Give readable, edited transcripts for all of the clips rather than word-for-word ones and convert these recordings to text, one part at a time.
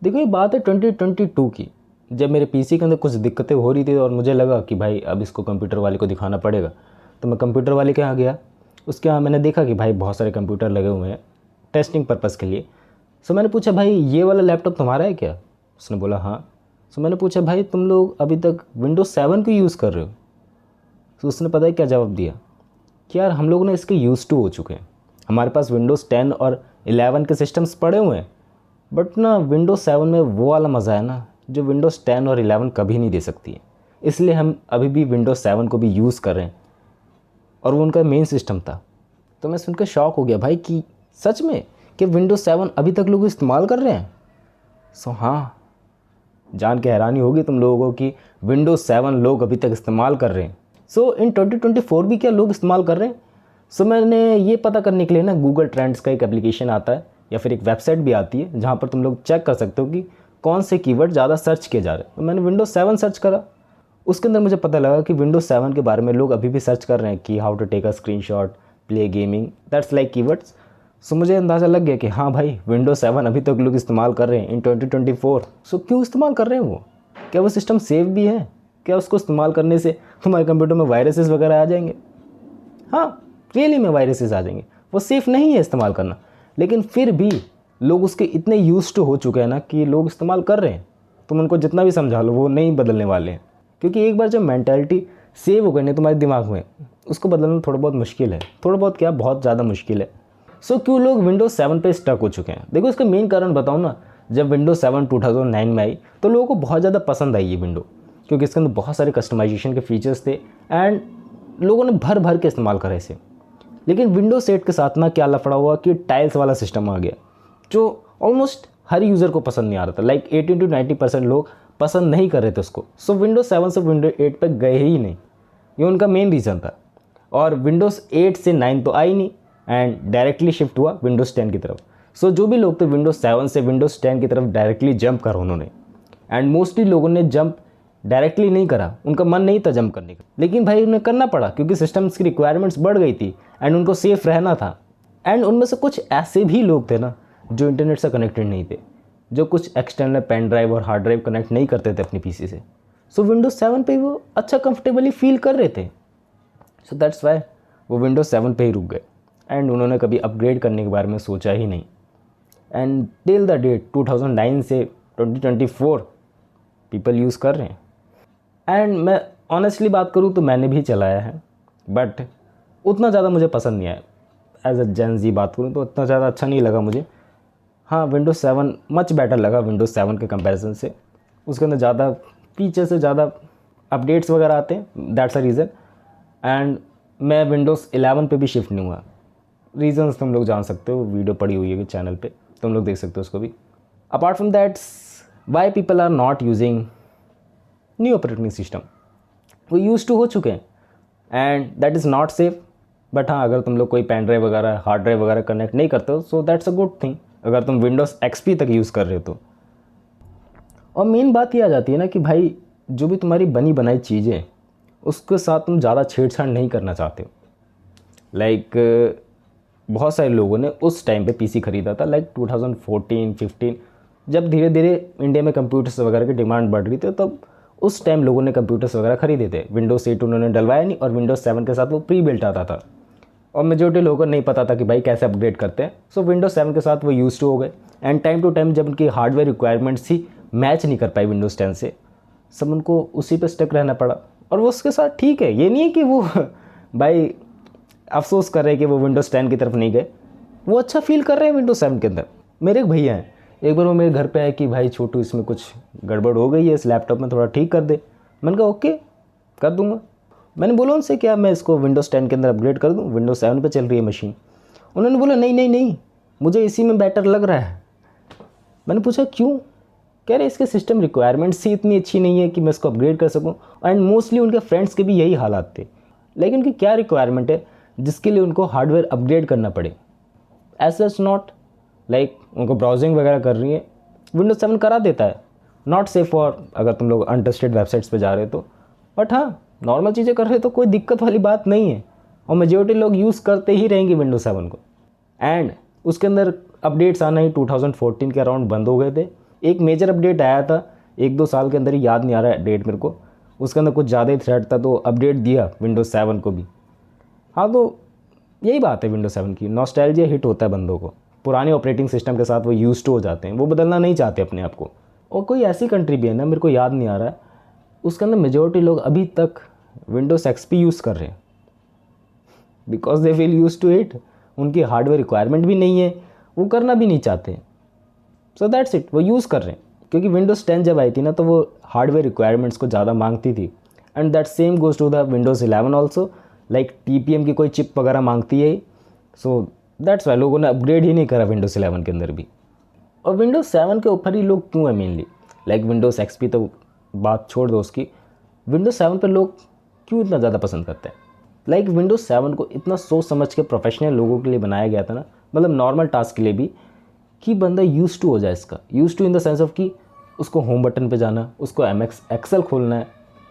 देखो ये बात है 2022 की, जब मेरे पीसी के अंदर कुछ दिक्कतें हो रही थी और मुझे लगा कि भाई अब इसको कंप्यूटर वाले को दिखाना पड़ेगा। तो मैं कंप्यूटर वाले के यहाँ गया। उसके यहाँ मैंने देखा कि भाई बहुत सारे कंप्यूटर लगे हुए हैं टेस्टिंग पर्पज़ के लिए। सो मैंने पूछा भाई ये वाला लैपटॉप तुम्हारा है क्या? उसने बोला हाँ। सो मैंने पूछा भाई तुम लोग अभी तक विंडोज़ 7 को यूज़ कर रहे हो? तो उसने पता है क्या जवाब दिया कि यार हम लोग ना इसके यूज़ टू हो चुके हैं, हमारे पास विंडोज़ 10 और 11 के सिस्टम्स पड़े हुए हैं, बट ना विंडोज़ 7 में वो वाला मज़ा है ना जो विंडोज़ 10 और 11 कभी नहीं दे सकती है। इसलिए हम अभी भी विंडोज़ 7 को भी यूज़ कर रहे हैं, और वो उनका मेन सिस्टम था। तो मैं सुनकर शॉक हो गया भाई कि सच में कि विंडोज़ 7 अभी तक लोग इस्तेमाल कर रहे हैं। सो हाँ, जान के हैरानी होगी तुम लोगों को कि विंडोज़ 7 लोग अभी तक इस्तेमाल कर रहे हैं। सो इन 2024 भी क्या लोग इस्तेमाल कर रहे हैं? सो मैंने ये पता करने के लिए ना गूगल ट्रेंड्स का एक एप्लीकेशन आता है या फिर एक वेबसाइट भी आती है जहाँ पर तुम लोग चेक कर सकते हो कि कौन से कीवर्ड ज़्यादा सर्च किए जा रहे हैं। तो मैंने विंडोज़ 7 सर्च करा। उसके अंदर मुझे पता लगा कि विंडोज़ 7 के बारे में लोग अभी भी सर्च कर रहे हैं कि how to take a screenshot, play gaming, that's like keywords. So मुझे अंदाज़ा लग गया कि हाँ भाई विंडोज़ 7 अभी तक लोग इस्तेमाल कर रहे हैं इन 2024। सो क्यों इस्तेमाल कर रहे हैं वो? क्या वो सिस्टम सेफ भी है? क्या उसको इस्तेमाल करने से हमारे कंप्यूटर में वायरसेस वगैरह आ जाएंगे? हाँ, रियली में वायरसेस आ जाएंगे। वो सेफ़ नहीं है इस्तेमाल करना, लेकिन फिर भी लोग उसके इतने यूज्ड टू हो चुके हैं ना कि लोग इस्तेमाल कर रहे हैं। तुम उनको जितना भी समझा लो वो नहीं बदलने वाले हैं, क्योंकि एक बार जब मेंटालिटी सेव हो गई नहीं तुम्हारे दिमाग में, उसको बदलना थोड़ा बहुत मुश्किल है। थोड़ा बहुत क्या, बहुत ज़्यादा मुश्किल है। सो क्यों लोग विंडोज़ 7 पे स्टक हो चुके हैं? देखो इसका मेन कारण बताऊँ ना, जब विंडोज़ 7 2009 में आई तो लोगों को बहुत ज़्यादा पसंद आई ये विंडो, क्योंकि इसके अंदर बहुत सारे कस्टमाइजेशन के फीचर्स थे एंड लोगों ने भर भर के इस्तेमाल करा इसे। लेकिन विंडोज़ 8 के साथ ना क्या लफड़ा हुआ कि टाइल्स वाला सिस्टम आ गया, जो ऑलमोस्ट हर यूज़र को पसंद नहीं आ रहा था। लाइक 80 to 90% लोग पसंद नहीं कर रहे थे उसको। सो विंडोज़ 7 से विंडोज़ 8 पे गए ही नहीं, ये उनका मेन रीज़न था। और विंडोज़ 8 से 9 तो आई नहीं एंड डायरेक्टली शिफ्ट हुआ विंडोज़ 10 की तरफ। सो जो भी लोग थे विंडोज़ 7 से विंडोज़ 10 की तरफ डायरेक्टली जंप करा उन्होंने, एंड मोस्टली लोगों ने जंप डायरेक्टली नहीं करा, उनका मन नहीं था जंप करने का, लेकिन भाई उन्हें करना पड़ा क्योंकि सिस्टम्स की रिक्वायरमेंट्स बढ़ गई थी एंड उनको सेफ रहना था। एंड उनमें से कुछ ऐसे भी लोग थे ना जो इंटरनेट से कनेक्टेड नहीं थे, जो कुछ एक्सटर्नल पेन ड्राइव और हार्ड ड्राइव कनेक्ट नहीं करते थे अपनी पीसी से। सो विंडोज़ 7 पे वो अच्छा कंफर्टेबली फील कर रहे थे। सो दैट्स वाई वो विंडोज़ 7 पे ही रुक गए एंड उन्होंने कभी अपग्रेड करने के बारे में सोचा ही नहीं। एंड टिल द डेट 2009 से 2024 पीपल यूज़ कर रहे हैं। एंड मैं ऑनेस्टली बात करूँ तो मैंने भी चलाया है, बट उतना ज़्यादा मुझे पसंद नहीं आया। एज अ जेन जी बात करूँ तो उतना ज़्यादा अच्छा नहीं लगा मुझे। हाँ, विंडोज़ 7 मच बेटर लगा विंडोज़ 7 के कंपैरिजन से। उसके अंदर ज़्यादा फीचर से ज़्यादा अपडेट्स वगैरह आते हैं, दैट्स अ रीज़न। एंड मैं विंडोज़ 11 पे भी शिफ्ट नहीं हुआ। रीज़न्स तुम लोग जान सकते हो, वीडियो पड़ी हुई है चैनल पे, तुम लोग देख सकते हो उसको भी। Apart from that's why people are not using new operating system, वो यूज़ टू हो चुके हैं and that is not safe. But हाँ, अगर तुम लोग कोई पेन ड्राइव वगैरह हार्ड ड्राइव वगैरह कनेक्ट नहीं करते हो so that's a good thing, अगर तुम विंडोज़ XP तक यूज़ कर रहे हो तो। और मेन बात ये आ जाती है ना कि भाई जो भी तुम्हारी बनी बनाई चीज़ें उसके साथ तुम ज़्यादा छेड़छाड़ नहीं करना चाहते हो। लाइक बहुत सारे लोगों ने उस टाइम पे पीसी ख़रीदा था, लाइक 2014-15, जब धीरे धीरे इंडिया में कंप्यूटर्स वगैरह की डिमांड बढ़ रही थी, तब उस टाइम लोगों ने कंप्यूटर्स वगैरह खरीदे थे। विंडोज़ 8 उन्होंने डलवाया नहीं और विंडोज़ 7 के साथ वो प्री बिल्ट आता था, और मेजोरिटी लोगों को नहीं पता था कि भाई कैसे अपग्रेड करते हैं। सो विंडोज़ 7 के साथ वो यूज टू हो गए एंड टाइम टू टाइम जब उनकी हार्डवेयर रिक्वायरमेंट्स ही मैच नहीं कर पाई विंडोज़ 10 से, सब उनको उसी पे स्टक रहना पड़ा। और वो उसके साथ ठीक है, ये नहीं है कि वो भाई अफसोस कर रहे हैं कि वो विंडोज़ 10 की तरफ नहीं गए, वो अच्छा फील कर रहे हैं विंडोज़ 7 के अंदर। मेरे एक भैया हैं, एक बार वो मेरे घर पे आए कि भाई छोटू इसमें कुछ गड़बड़ हो गई है, इस लैपटॉप में थोड़ा ठीक कर दे। मैंने कहा ओके कर दूंगा। मैंने बोला उनसे क्या मैं इसको विंडोज़ 10 के अंदर अपग्रेड कर दूं, विंडोज़ 7 पे चल रही है मशीन। उन्होंने बोला नहीं नहीं नहीं, मुझे इसी में बेटर लग रहा है। मैंने पूछा क्यों? कह रहे इसके सिस्टम रिक्वायरमेंट्स ही इतनी अच्छी नहीं है कि मैं इसको अपग्रेड कर सकूं। एंड मोस्टली उनके फ्रेंड्स के भी यही हालात थे। लेकिन उनकी क्या रिक्वायरमेंट है जिसके लिए उनको हार्डवेयर अपग्रेड करना पड़े? एज सच नॉट, लाइक उनको ब्राउजिंग वगैरह कर रही है, विंडोज़ 7 करा देता है। नॉट सेफ फॉर अगर तुम लोग अनट्रस्टेड वेबसाइट्स पे जा रहे हो तो, बट हाँ नॉर्मल चीज़ें कर रहे हो तो कोई दिक्कत वाली बात नहीं है। और मेजोरिटी लोग यूज़ करते ही रहेंगे विंडोज़ 7 को। एंड उसके अंदर अपडेट्स आना ही 2014 के अराउंड बंद हो गए थे एक मेजर अपडेट आया था 1-2 साल के अंदर ही, याद नहीं आ रहा है डेट मेरे को, उसके अंदर कुछ ज़्यादा ही थ्रेड था तो अपडेट दिया विंडोज़ 7 को भी। हाँ तो यही बात है विंडोज़ 7 की, नॉस्टैल्जिया हिट होता है बंदों को, पुराने ऑपरेटिंग सिस्टम के साथ वो यूज्ड टू हो जाते हैं, वो बदलना नहीं चाहते अपने आप को। और कोई ऐसी कंट्री भी है ना, मेरे को याद नहीं आ रहा है, उसके अंदर मेजोरिटी लोग अभी तक विंडोज़ XP यूज़ कर रहे हैं because they feel use to it. उनकी हार्डवेयर रिक्वायरमेंट भी नहीं है, वो करना भी नहीं चाहते, सो दैट्स इट, वो यूज़ कर रहे हैं। क्योंकि विंडोज़ 10 जब आई थी ना तो वो हार्डवेयर रिक्वायरमेंट्स को ज़्यादा मांगती थी, and that same goes to the Windows 11 also, like TPM की कोई चिप वगैरह मांगती है, सो दैट्स वाई लोगों ने अपग्रेड ही नहीं करा विंडोज़ 11 के अंदर भी। और विंडोज़ 7 के ऊपर ही लोग क्यों है मेनली, लाइक विंडोज़ XP तो बात छोड़ दो उसकी, विंडोज़ 7 पर लोग क्यों इतना ज़्यादा पसंद करते हैं। लाइक विंडोज़ 7 को इतना सोच समझ के प्रोफेशनल लोगों के लिए बनाया गया था ना, मतलब नॉर्मल टास्क के लिए भी, कि बंदा यूज टू हो जाए इसका, use to in the sense of कि उसको होम बटन पे जाना, उसको MX एक्सेल खोलना है,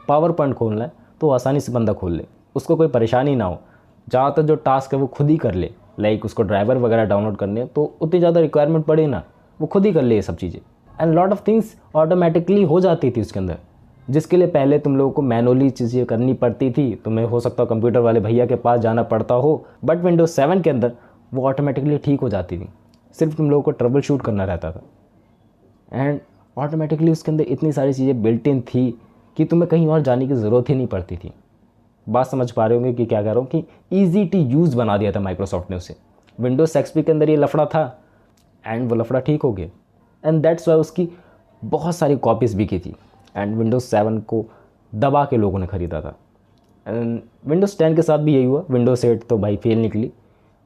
पावर पॉइंट खोलना है, तो आसानी से बंदा खोल ले, उसको कोई परेशानी ना हो, ज़्यादातर जो टास्क है वो खुद ही कर ले। लाइक उसको ड्राइवर वगैरह डाउनलोड करने तो उतनी ज़्यादा रिक्वायरमेंट पड़े ना, वो खुद ही कर ले ये सब चीज़ें, and lot of things automatically हो जाती थी उसके अंदर, जिसके लिए पहले तुम लोगों को मैनुअली चीज़ें करनी पड़ती थी, तुम्हें हो सकता हो कंप्यूटर वाले भैया के पास जाना पड़ता हो, बट विंडोज़ 7 के अंदर वो ऑटोमेटिकली ठीक हो जाती थी, सिर्फ तुम लोगों को ट्रबल शूट करना रहता था, एंड ऑटोमेटिकली उसके अंदर इतनी सारी चीज़ें बिल्ट इन थी कि तुम्हें कहीं और जाने की ज़रूरत ही नहीं पड़ती थी। बात समझ पा रहे होंगे कि क्या कह रहा हूँ, कि ईजी टू यूज़ बना दिया था माइक्रोसॉफ्ट ने उसे। विंडोज़ XP के अंदर ये लफड़ा था, एंड वो लफड़ा ठीक हो गया, एंड दैट्स वाई उसकी बहुत सारी कॉपीज़ बिकी थी, एंड विंडोज़ 7 को दबा के लोगों ने ख़रीदा था। एंड विंडोज़ 10 के साथ भी यही हुआ, विंडोज़ 8 तो भाई फेल निकली,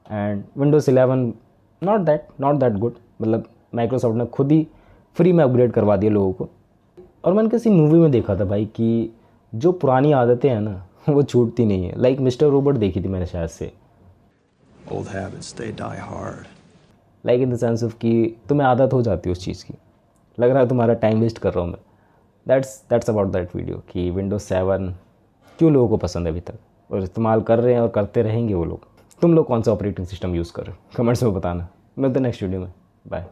and Windows 11 not that good, मतलब माइक्रोसॉफ्ट ने खुद ही फ्री में अपग्रेड करवा दिया लोगों को। और मैंने किसी मूवी में देखा था भाई कि जो पुरानी आदतें हैं ना वो छूटती नहीं है। लाइक मिस्टर रोबोट देखी थी मैंने शायद से, Old habits, they die hard. Like in the sense of कि तुम्हें आदत हो जाती है उस चीज़ की, लग रहा है तुम्हारा टाइम वेस्ट कर रहा हूँ मैं। दैट्स अबाउट दैट वीडियो, कि विंडोज़ 7 क्यों लोगों को पसंद है अभी तक, और इस्तेमाल कर रहे हैं और करते रहेंगे वो लोग। तुम लोग कौन सा ऑपरेटिंग सिस्टम यूज़ कर रहे हो, कमेंट्स में बताना। मिलते हैं नेक्स्ट वीडियो में, बाय।